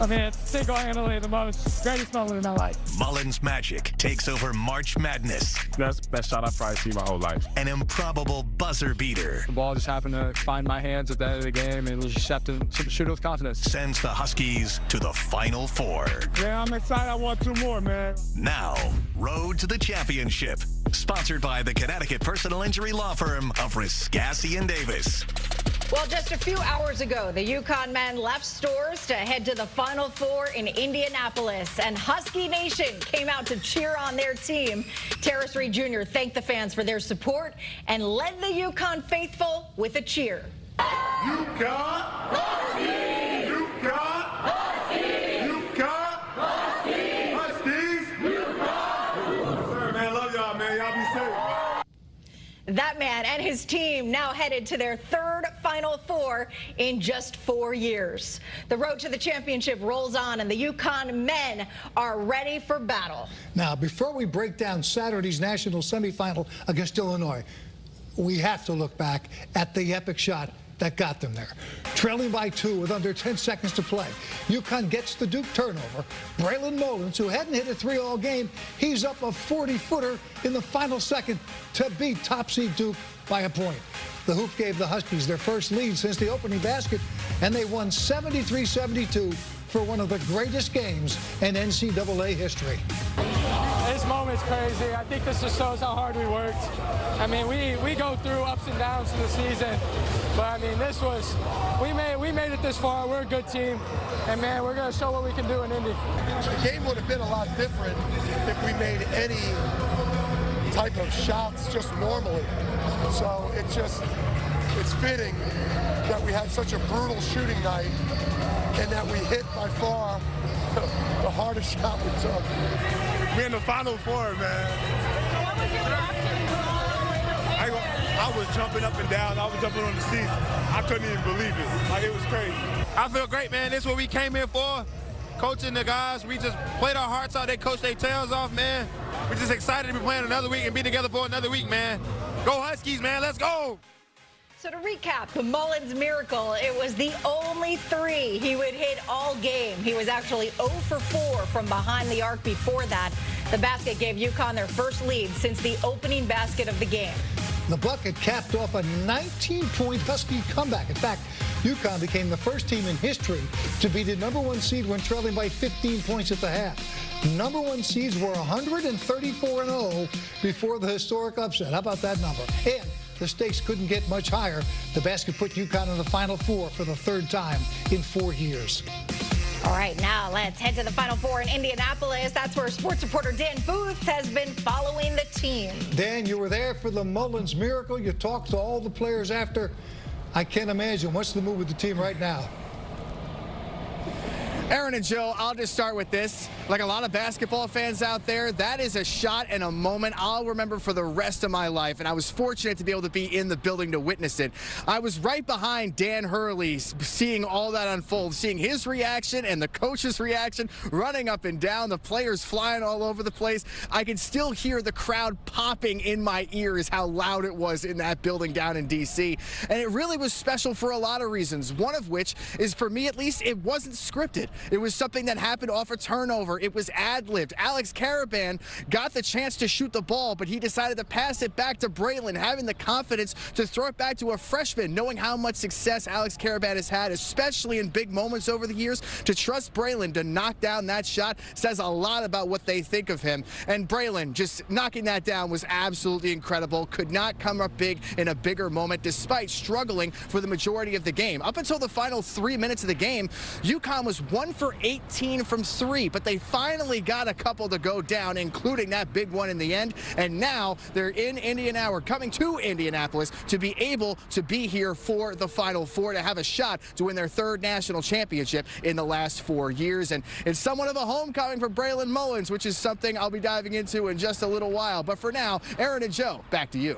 I mean, it's single-handedly the greatest moment in my life. Mullins magic takes over March Madness. That's the best shot I've probably seen my whole life. An improbable buzzer beater. The ball just happened to find my hands at the end of the game, and just have to shoot it with confidence. Sends the Huskies to the Final Four. Yeah, I'm excited. I want 2 more, man. Now, Road to the Championship. Sponsored by the Connecticut personal injury law firm of Riscassi and Davis. Well, just a few hours ago, the UConn men left Stores to head to the Final Four in Indianapolis, and Husky Nation came out to cheer on their team. Terrace Reed Jr. thanked the fans for their support and led the UConn faithful with a cheer. UConn! Husky! UConn! Husky! UConn! Husky! Huskies! UConn! Sir, man, love y'all, man. Y'all be safe. That man and his team now headed to their 3rd Final Four in just 4 years. The road to the championship rolls on, and the UConn men are ready for battle. Now, before we break down Saturday's national semifinal against Illinois, we have to look back at the epic shot that got them there. Trailing by 2 with under 10 seconds to play, UConn gets the Duke turnover. Braylon Mullins, who hadn't hit a 3 all game, he's up a 40-footer in the final second to beat top seed Duke by a point. The hoop gave the Huskies their first lead since the opening basket, and they won 73-72 for one of the greatest games in NCAA history. This moment's crazy. I think this just shows how hard we worked. I mean, we go through ups and downs in the season, but I mean, we made it this far. We're a good team, and man, we're gonna show what we can do in Indy. The game would have been a lot different if we made any type of shots just normally. So it's fitting that we had such a brutal shooting night and that we hit by far the hardest shot we took. We're in the Final Four, man. I was jumping up and down. I was jumping on the seats. I couldn't even believe it. Like, it was crazy. I feel great, man. This is what we came here for. Coaching the guys, we just played our hearts out. They coached their tails off, man. We're just excited to be playing another week and be together for another week, man. Go Huskies, man. Let's go. So to recap, the Mullins miracle, it was the only 3 he would hit all game. He was actually 0 for 4 from behind the arc before that. The basket gave UConn their first lead since the opening basket of the game. The bucket capped off a 19-point Husky comeback. In fact, UConn became the first team in history to beat a #1 seed when trailing by 15 points at the half. #1 seeds were 134-0 before the historic upset. How about that number? And the stakes couldn't get much higher. The basket put UConn in the Final Four for the 3rd time in 4 years. All right, now let's head to the Final Four in Indianapolis. That's where sports reporter Dan Booth has been following the team. Dan, you were there for the Mullins miracle. You talked to all the players after. I can't imagine. What's the move with the team right now? Aaron and Joe, I'll just start with this. Like a lot of basketball fans out there, that is a shot and a moment I'll remember for the rest of my life, and I was fortunate to be able to be in the building to witness it. I was right behind Dan Hurley, seeing all that unfold, seeing his reaction and the coach's reaction, running up and down, the players flying all over the place. I could still hear the crowd popping in my ears, how loud it was in that building down in D.C. And it really was special for a lot of reasons, one of which is, for me at least, it wasn't scripted. It was something that happened off a turnover. It was ad-libbed. Alex Karaban got the chance to shoot the ball, but he decided to pass it back to Braylon, having the confidence to throw it back to a freshman, knowing how much success Alex Karaban has had, especially in big moments over the years. To trust Braylon to knock down that shot says a lot about what they think of him. And Braylon just knocking that down was absolutely incredible. Could not come up big in a bigger moment, despite struggling for the majority of the game. Up until the final 3 minutes of the game, UConn was 1 for 18 from 3, but they finally got a couple to go down, including that big one in the end. And now they're in Indianapolis, coming to Indianapolis to be able to be here for the Final Four, to have a shot to win their 3rd national championship in the last 4 years. And it's somewhat of a homecoming for Braylon Mullins, which is something I'll be diving into in just a little while. But for now, Aaron and Joe, back to you.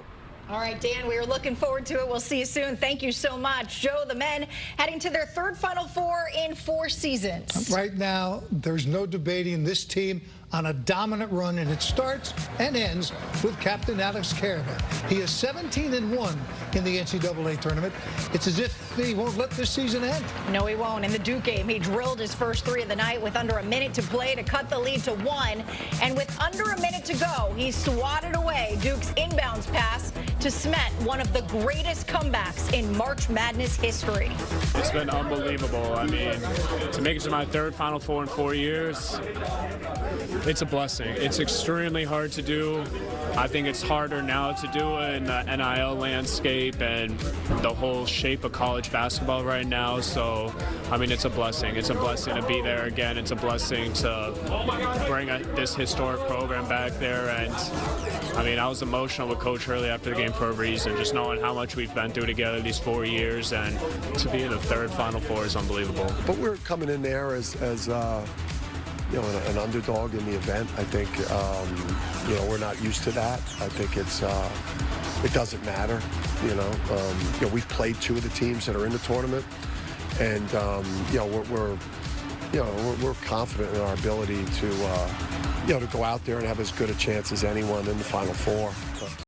All right, Dan, we are looking forward to it. We'll see you soon. Thank you so much. Joe, the men heading to their third Final Four in 4 seasons. Right now, there's no debating this team on a dominant run, and it starts and ends with Captain Alex Karaban. He is 17-1 in the NCAA tournament. It's as if he won't let this season end. No, he won't. In the Duke game, he drilled his first 3 of the night with under a minute to play to cut the lead to 1. And with under a minute to go, he swatted away Duke's inbounds pass to Smet, one of the greatest comebacks in March Madness history. It's been unbelievable. I mean, to make it to my third Final Four in 4 years, it's a blessing. It's extremely hard to do. I think it's harder now to do in the NIL landscape and the whole shape of college basketball right now. So, I mean, it's a blessing. It's a blessing to be there again. It's a blessing to bring this historic program back there. And, I mean, I was emotional with Coach Hurley after the game for a reason, just knowing how much we've been through together these 4 years. And to be in the third Final Four is unbelievable. But we're coming in there as you know, an underdog in the event. I think, you know, we're not used to that. I think it doesn't matter, you know. You know, we've played 2 of the teams that are in the tournament, and, you know, we're confident in our ability to, you know, to go out there and have as good a chance as anyone in the Final Four.